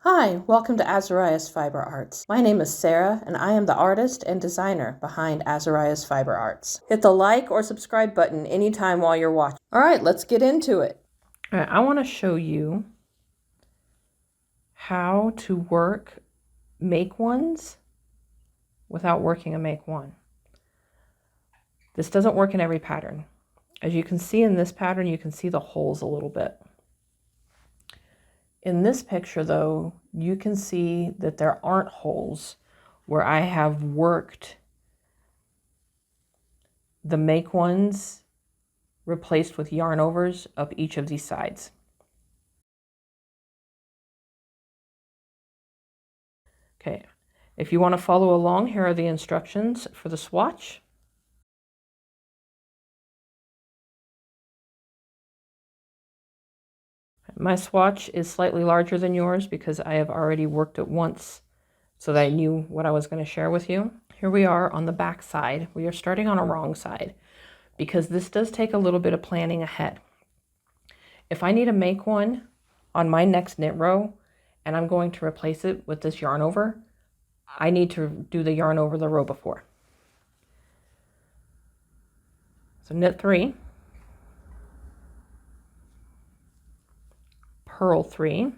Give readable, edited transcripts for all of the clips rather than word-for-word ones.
Hi, welcome to Azariah's Fiber Arts. My name is Sarah, and I am the artist and designer behind Azariah's Fiber Arts. Hit the like or subscribe button anytime while you're watching. All right, let's get into it. All right, I want to show you how to make ones without working a make one. This doesn't work in every pattern. As you can see in this pattern, you can see the holes a little bit. In this picture, though, you can see that there aren't holes where I have worked the make ones replaced with yarn overs up each of these sides. Okay, if you want to follow along, here are the instructions for the swatch. My swatch is slightly larger than yours because I have already worked it once so that I knew what I was going to share with you. Here we are on the back side. We are starting on a wrong side because this does take a little bit of planning ahead. If I need to make one on my next knit row and I'm going to replace it with this yarn over, I need to do the yarn over the row before. So knit 3, purl 3,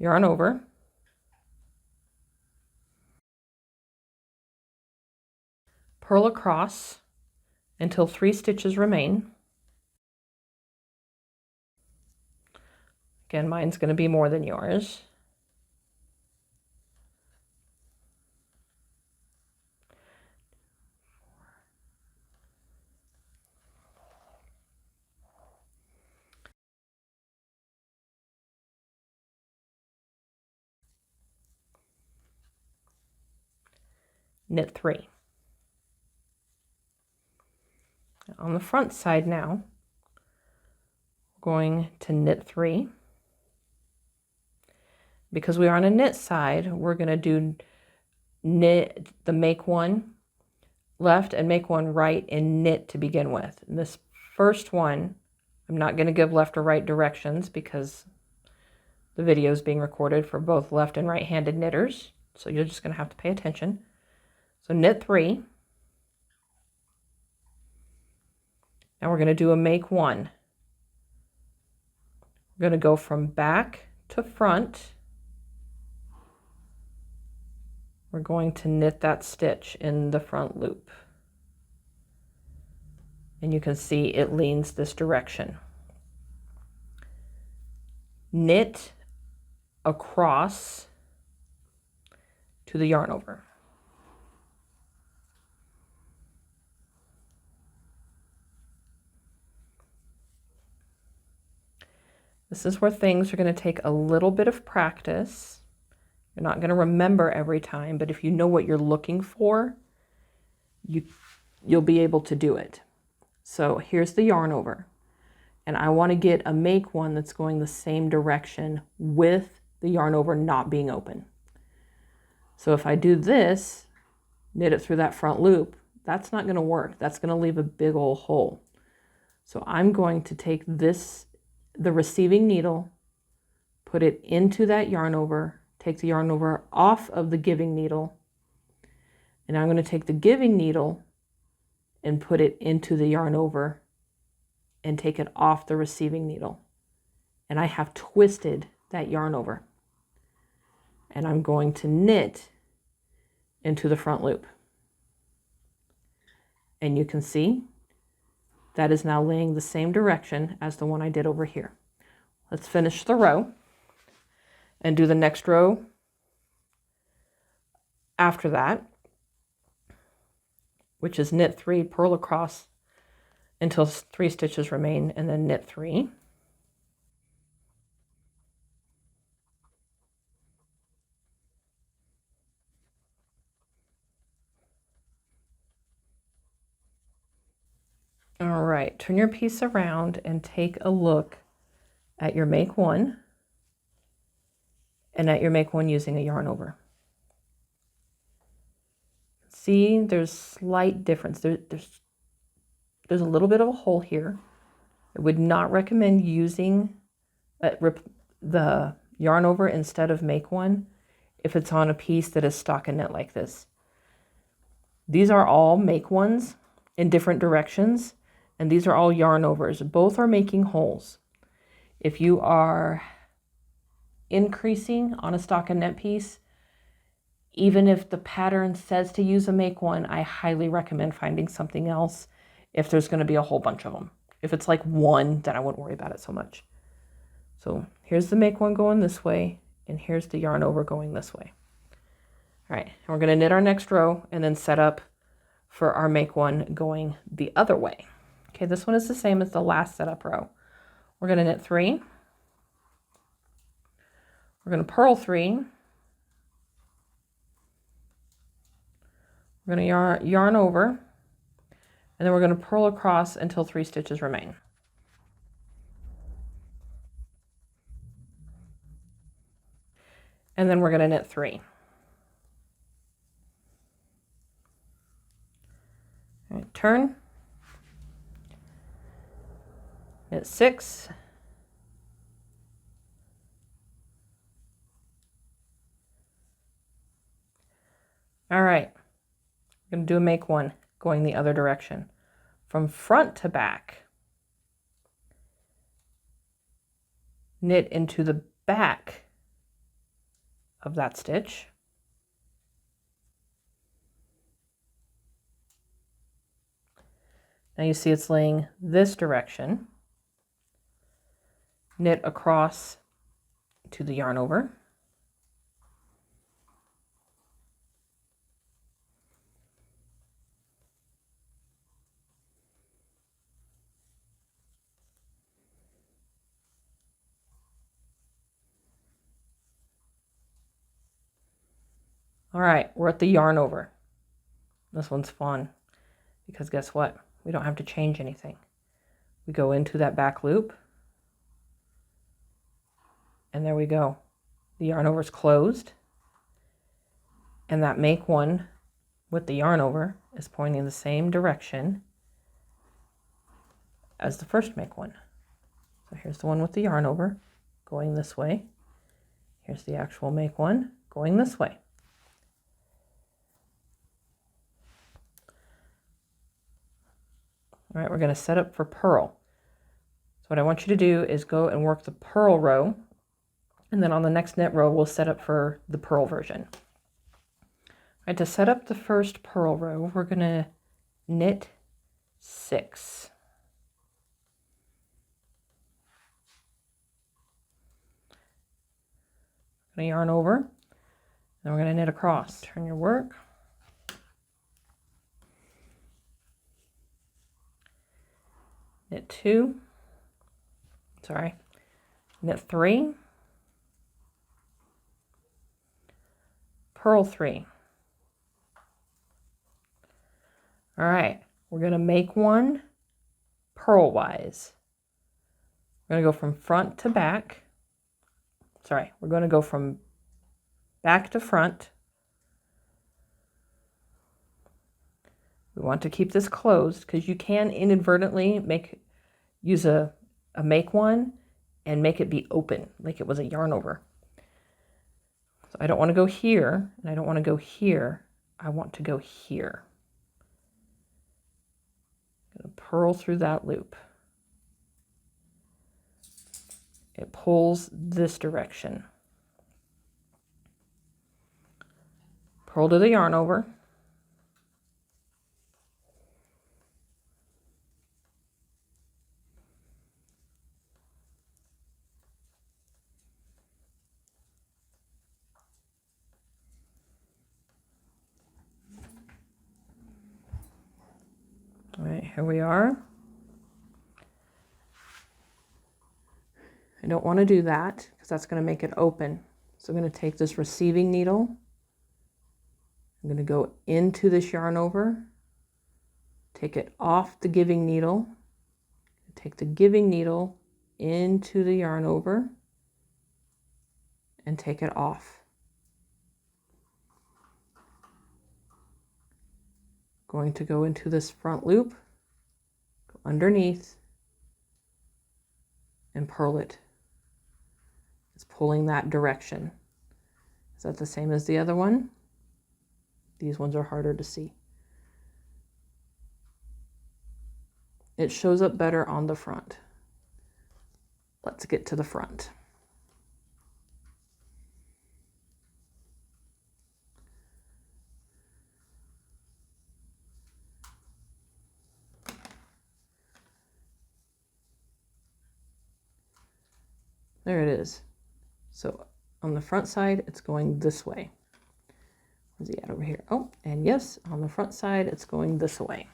yarn over, purl across until 3 stitches remain. Again, mine's going to be more than yours. Knit 3. On the front side now, we're going to knit 3. Because we are on a knit side, we're going to do knit the make one left and make one right and knit to begin with. And this first one, I'm not going to give left or right directions because the video is being recorded for both left and right-handed knitters. So you're just going to have to pay attention. So knit 3. Now we're going to do a make one. We're going to go from back to front. We're going to knit that stitch in the front loop. And you can see it leans this direction. Knit across to the yarn over. This is where things are going to take a little bit of practice. You're not going to remember every time, but if you know what you're looking for, you'll be able to do it. So here's the yarn over. And I want to get a make one that's going the same direction with the yarn over not being open. So if I do this, knit it through that front loop, that's not going to work. That's going to leave a big old hole. So I'm going to take this, the receiving needle, put it into that yarn over, take the yarn over off of the giving needle, and I'm going to take the giving needle and put it into the yarn over and take it off the receiving needle. And I have twisted that yarn over. And I'm going to knit into the front loop. And you can see that is now laying the same direction as the one I did over here. Let's finish the row and do the next row after that, which is knit 3, purl across until 3 stitches remain, and then knit 3. All right, turn your piece around and take a look at your make one and at your make one using a yarn over. See, there's slight difference. There's a little bit of a hole here. I would not recommend using the yarn over instead of make one if it's on a piece that is stockinette like this. These are all make ones in different directions, and these are all yarn overs. Both are making holes. If you are increasing on a stockinette piece, even if the pattern says to use a make one, I highly recommend finding something else if there's going to be a whole bunch of them. If it's like one, then I wouldn't worry about it so much. So here's the make one going this way, and here's the yarn over going this way. All right, and we're going to knit our next row and then set up for our make one going the other way. Okay, this one is the same as the last setup row. We're going to knit 3. We're going to purl 3. We're going to yarn over, and then we're going to purl across until 3 stitches remain. And then we're going to knit 3. All right, turn, knit 6, all right, we're going to do a make one going the other direction. From front to back, knit into the back of that stitch. Now you see it's laying this direction. Knit across to the yarn over. All right, we're at the yarn over. This one's fun because guess what? We don't have to change anything. We go into that back loop, and there we go. The yarn over is closed, and that make one with the yarn over is pointing the same direction as the first make one. So here's the one with the yarn over going this way. Here's the actual make one going this way. All right, we're going to set up for purl. So what I want you to do is go and work the purl row, and then on the next knit row, we'll set up for the purl version. All right, to set up the first purl row, we're going to knit 6. Going to yarn over, then we're going to knit across. Turn your work. Knit 2, knit 3, purl 3. All right, we're going to make one purl-wise. We're going to go from front to back. We're going to go from back to front. We want to keep this closed because you can inadvertently use a make one and make it be open like it was a yarn over. So I don't want to go here, and I don't want to go here. I want to go here. I'm going to purl through that loop. It pulls this direction. Purl to the yarn over. All right, here we are. I don't want to do that because that's going to make it open. So I'm going to take this receiving needle. I'm going to go into this yarn over, take it off the giving needle, take the giving needle into the yarn over, and take it off. Going to go into this front loop, go underneath, and purl it. It's pulling that direction. Is that the same as the other one? These ones are harder to see. It shows up better on the front. Let's get to the front. There it is. So on the front side, it's going this way. Where's he at over here? Oh, and yes, on the front side, it's going this way.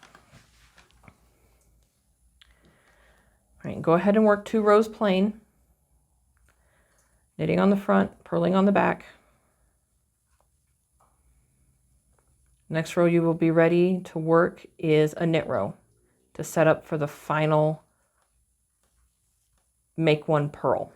All right, go ahead and work 2 rows plain. Knitting on the front, purling on the back. Next row you will be ready to work is a knit row to set up for the final make one purl.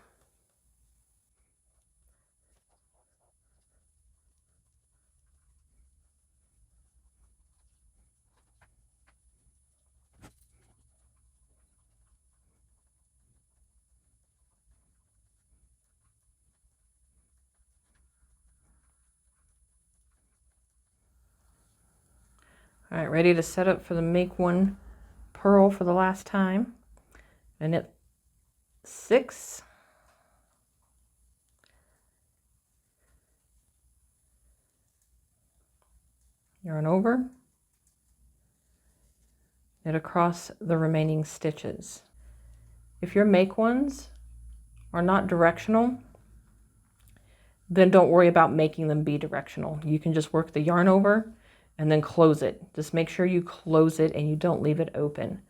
All right, ready to set up for the make one purl for the last time. And knit 6. Yarn over. Knit across the remaining stitches. If your make ones are not directional, then don't worry about making them be directional. You can just work the yarn over and then close it. Just make sure you close it and you don't leave it open.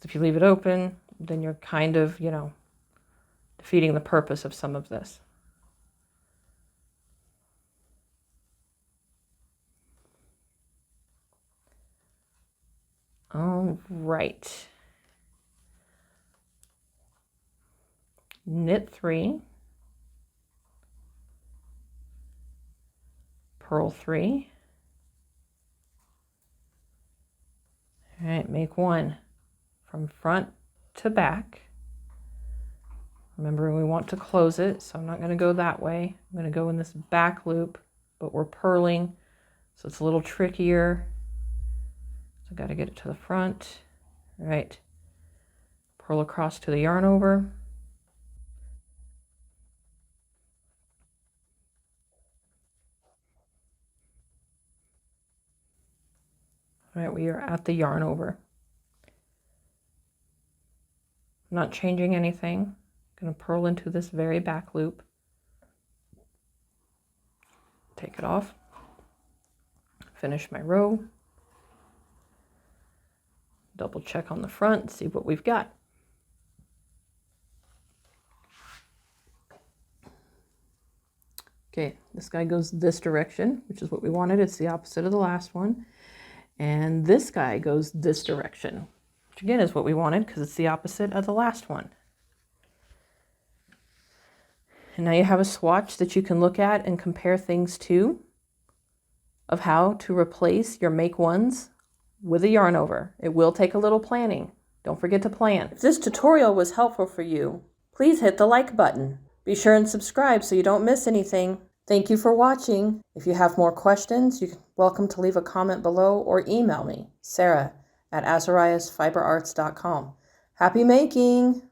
If you leave it open, then you're kind of, you know, defeating the purpose of some of this. All right. Knit 3. Purl 3. All right, make 1 from front to back. Remember, we want to close it, so I'm not going to go that way. I'm going to go in this back loop, but we're purling, so it's a little trickier. So I've got to get it to the front. All right, purl across to the yarn over. All right, we are at the yarn over. I'm not changing anything. I'm going to purl into this very back loop. Take it off. Finish my row. Double check on the front, see what we've got. Okay, this guy goes this direction, which is what we wanted. It's the opposite of the last one. And this guy goes this direction, which again is what we wanted because it's the opposite of the last one. And now you have a swatch that you can look at and compare things to of how to replace your make ones with a yarn over. It will take a little planning. Don't forget to plan. If this tutorial was helpful for you, please hit the like button. Be sure and subscribe so you don't miss anything. Thank you for watching. If you have more questions, you're welcome to leave a comment below or email me, Sarah@azariasfiberarts.com. Happy making!